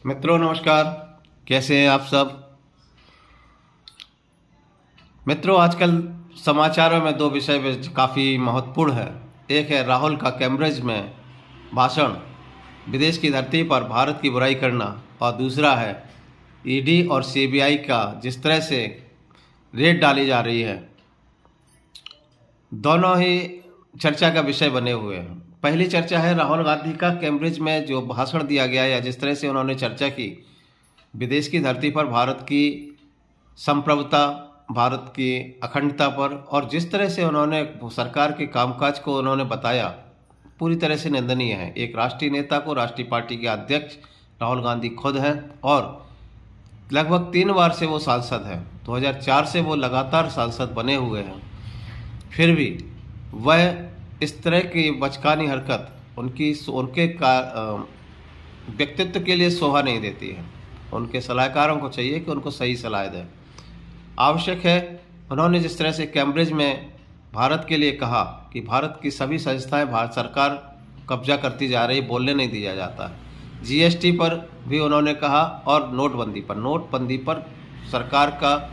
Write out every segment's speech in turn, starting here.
मित्रों नमस्कार। कैसे हैं आप सब। मित्रों आजकल समाचारों में दो विषय काफ़ी महत्वपूर्ण है। एक है राहुल का कैम्ब्रिज में भाषण, विदेश की धरती पर भारत की बुराई करना, और दूसरा है ईडी और सीबीआई का जिस तरह से रेड डाली जा रही है। दोनों ही चर्चा का विषय बने हुए हैं। पहली चर्चा है राहुल गांधी का कैम्ब्रिज में जो भाषण दिया गया या जिस तरह से उन्होंने चर्चा की विदेश की धरती पर भारत की संप्रभुता, भारत की अखंडता पर, और जिस तरह से उन्होंने सरकार के कामकाज को उन्होंने बताया, पूरी तरह से निंदनीय है। एक राष्ट्रीय नेता को, राष्ट्रीय पार्टी के अध्यक्ष राहुल गांधी खुद हैं और लगभग 3 बार से वो सांसद हैं। 2004 से वो लगातार सांसद बने हुए हैं, फिर भी वह इस तरह की बचकानी हरकत उनके व्यक्तित्व के लिए शोभा नहीं देती है। उनके सलाहकारों को चाहिए कि उनको सही सलाह दें। आवश्यक है, उन्होंने जिस तरह से कैम्ब्रिज में भारत के लिए कहा कि भारत की सभी संस्थाएं भारत सरकार कब्जा करती जा रही, बोलने नहीं दिया जाता। जीएसटी पर भी उन्होंने कहा और नोटबंदी पर सरकार का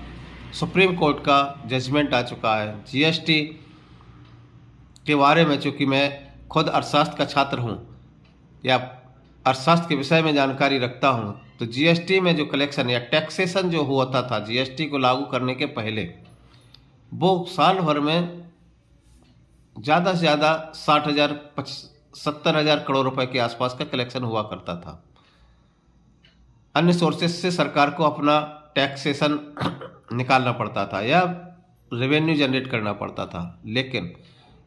सुप्रीम कोर्ट का जजमेंट आ चुका है। जीएसटी के बारे में, चूँकि मैं खुद अर्थशास्त्र का छात्र हूँ या अर्थशास्त्र के विषय में जानकारी रखता हूँ, तो जीएसटी में जो कलेक्शन या टैक्सेशन जो होता था जीएसटी को लागू करने के पहले, वो साल भर में ज़्यादा से ज़्यादा 70,000 करोड़ रुपए के आसपास का कलेक्शन हुआ करता था। अन्य सोर्सेस से सरकार को अपना टैक्सेशन निकालना पड़ता था या रेवेन्यू जनरेट करना पड़ता था। लेकिन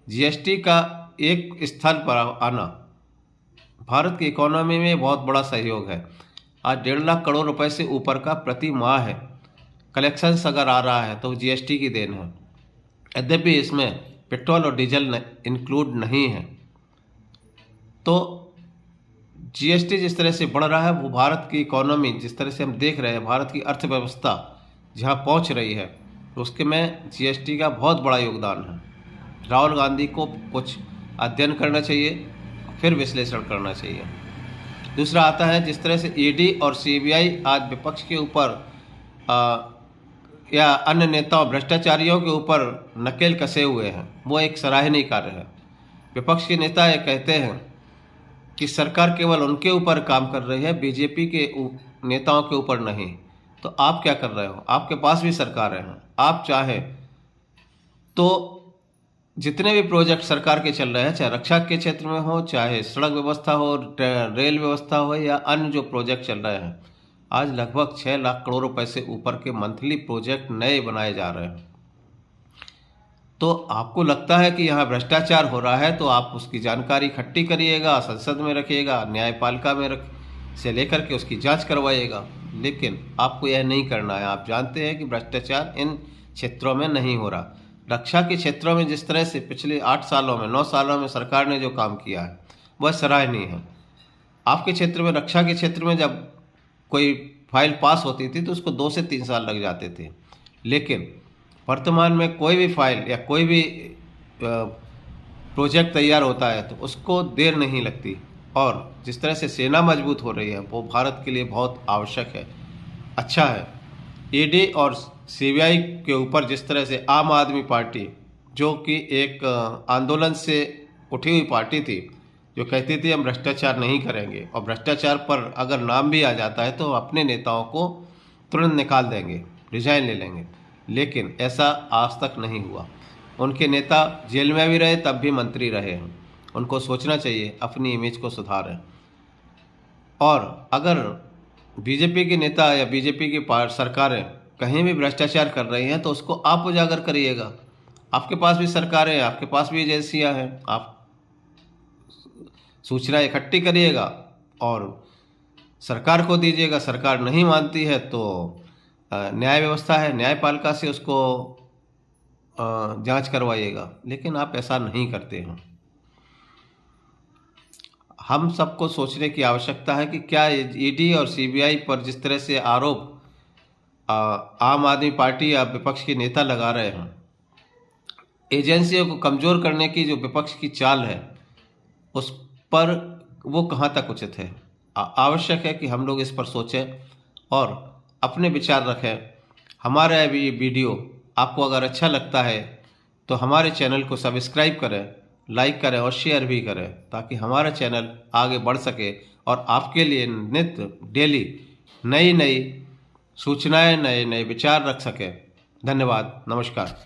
जीएसटी का एक स्थल पर आना भारत की इकोनॉमी में बहुत बड़ा सहयोग है। आज 1.5 लाख करोड़ रुपए से ऊपर का प्रति माह है कलेक्शंस अगर आ रहा है तो जीएसटी की देन है। यद्यपि इसमें पेट्रोल और डीजल इंक्लूड नहीं है। तो जीएसटी जिस तरह से बढ़ रहा है, वो भारत की इकोनॉमी जिस तरह से हम देख रहे हैं, भारत की अर्थव्यवस्था जहाँ पहुँच रही है, उसके में जीएसटी का बहुत बड़ा योगदान है। राहुल गांधी को कुछ अध्ययन करना चाहिए, फिर विश्लेषण करना चाहिए। दूसरा आता है जिस तरह से ईडी और सीबीआई आज विपक्ष के ऊपर या अन्य नेताओं, भ्रष्टाचारियों के ऊपर नकेल कसे हुए हैं, वो एक सराहनीय कार्य है। विपक्ष के नेता ये कहते हैं कि सरकार केवल उनके ऊपर काम कर रही है, बीजेपी के नेताओं के ऊपर नहीं। तो आप क्या कर रहे हो? आपके पास भी सरकारें हैं। आप चाहे तो जितने भी प्रोजेक्ट सरकार के चल रहे हैं, चाहे रक्षा के क्षेत्र में हो, चाहे सड़क व्यवस्था हो, रेल व्यवस्था हो, या अन्य जो प्रोजेक्ट चल रहे हैं, आज लगभग 6 लाख करोड़ रुपए से ऊपर के मंथली प्रोजेक्ट नए बनाए जा रहे हैं। तो आपको लगता है कि यहाँ भ्रष्टाचार हो रहा है, तो आप उसकी जानकारी इकट्ठी करिएगा, संसद में रखिएगा, न्यायपालिका में से लेकर के उसकी जांच करवाइएगा। लेकिन आपको यह नहीं करना है। आप जानते हैं कि भ्रष्टाचार इन क्षेत्रों में नहीं हो रहा। रक्षा के क्षेत्रों में जिस तरह से पिछले 8 सालों में, 9 सालों में सरकार ने जो काम किया है, वह सराहनीय है। आपके क्षेत्र में, रक्षा के क्षेत्र में, जब कोई फाइल पास होती थी तो उसको 2 से 3 साल लग जाते थे। लेकिन वर्तमान में कोई भी फाइल या कोई भी प्रोजेक्ट तैयार होता है तो उसको देर नहीं लगती। और जिस तरह से सेना मजबूत हो रही है, वो भारत के लिए बहुत आवश्यक है, अच्छा है। ईडी और सीबीआई के ऊपर जिस तरह से आम आदमी पार्टी, जो कि एक आंदोलन से उठी हुई पार्टी थी, जो कहती थी हम भ्रष्टाचार नहीं करेंगे, और भ्रष्टाचार पर अगर नाम भी आ जाता है तो अपने नेताओं को तुरंत निकाल देंगे, रिजाइन ले लेंगे। लेकिन ऐसा आज तक नहीं हुआ। उनके नेता जेल में भी रहे, तब भी मंत्री रहे हैं। उनको सोचना चाहिए, अपनी इमेज को सुधारें। और अगर बीजेपी के नेता या बीजेपी की सरकारें कहीं भी भ्रष्टाचार कर रही हैं तो उसको आप उजागर करिएगा। आपके पास भी सरकारें हैं, आपके पास भी एजेंसियां हैं, आप सूचना इकट्ठी करिएगा और सरकार को दीजिएगा। सरकार नहीं मानती है तो न्याय व्यवस्था है, न्यायपालिका से उसको जांच करवाइएगा। लेकिन आप ऐसा नहीं करते हैं। हम सबको सोचने की आवश्यकता है कि क्या ईडी और सीबीआई पर जिस तरह से आरोप आम आदमी पार्टी या विपक्ष के नेता लगा रहे हैं, एजेंसियों को कमज़ोर करने की जो विपक्ष की चाल है, उस पर वो कहाँ तक उचित है? आवश्यक है कि हम लोग इस पर सोचें और अपने विचार रखें। हमारा ये वीडियो आपको अगर अच्छा लगता है तो हमारे चैनल को सब्सक्राइब करें, लाइक करें और शेयर भी करें, ताकि हमारा चैनल आगे बढ़ सके और आपके लिए नित्य डेली नई नई सूचनाएं, नए नए विचार रख सके। धन्यवाद, नमस्कार।